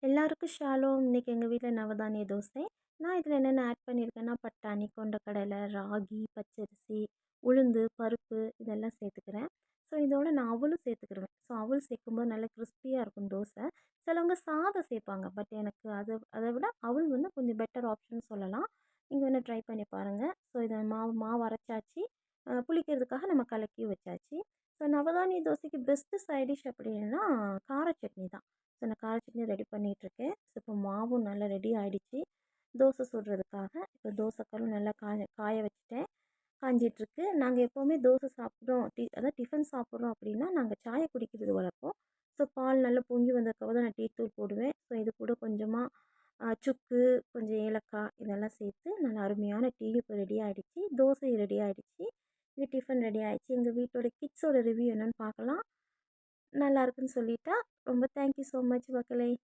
எல்லாருக்கும் ஷாலோம். இன்னைக்கு எங்கள் வீட்டில் நவதானிய தோசை. நான் இதில் என்னென்ன ஆட் பண்ணியிருக்கேன்னா, பட்டாணி, கொண்டக்கடலை, ராகி, பச்சரிசி, உளுந்து, பருப்பு இதெல்லாம் சேர்த்துக்கிறேன். ஸோ இதோட நான் அவலும் சேர்த்துக்கிடுவேன். ஸோ அவல் சேர்க்கும்போது நல்லா கிறிஸ்பியாக இருக்கும் தோசை. சிலவங்க சாதம் சேர்ப்பாங்க. பட் எனக்கு அதை விட அவல் வந்து கொஞ்சம் பெட்டர் ஆப்ஷன் சொல்லலாம். நீங்கள் வேணால் ட்ரை பண்ணி பாருங்கள். ஸோ இதை மாவு அரைச்சாச்சு. புளிக்கிறதுக்காக நம்ம கலக்கி வச்சாச்சு. ஸோ நவதானிய தோசைக்கு பெஸ்ட்டு சைட் டிஷ் அப்படின்னா கார சட்னி தான். ஸோ நான் கார சட்னி ரெடி பண்ணிகிட்ருக்கேன். ஸோ இப்போ மாவும் நல்லா ரெடி ஆகிடுச்சு தோசை சுடுறதுக்காக. இப்போ தோசைக்கல்லும் நல்லா காய வச்சுட்டேன். காஞ்சிட்ருக்கு. நாங்கள் எப்போவுமே தோசை சாப்பிட்றோம், அதாவது டிஃபன் சாப்பிட்றோம் அப்படின்னா நாங்கள் சாயை குடிக்கிறது வழக்கம். ஸோ பால் நல்லா பொங்கி வந்ததுக்கப்புறம் தான் நான் டீ தூள் போடுவேன். ஸோ இது கூட கொஞ்சமாக சுக்கு, கொஞ்சம் ஏலக்காய் இதெல்லாம் சேர்த்து நல்லா அருமையான டீ இப்போ ரெடி ஆகிடுச்சு. தோசை ரெடி ஆகிடுச்சு. இங்கே டிஃபன் ரெடி ஆகிடுச்சு. எங்கள் வீட்டோட கிட்ஸோட ரிவ்யூ என்னென்னு பார்க்கலாம். நல்லா இருக்குன்னு சொல்லிட்டா. ரொம்ப தேங்க்யூ ஸோ மச் மக்களே.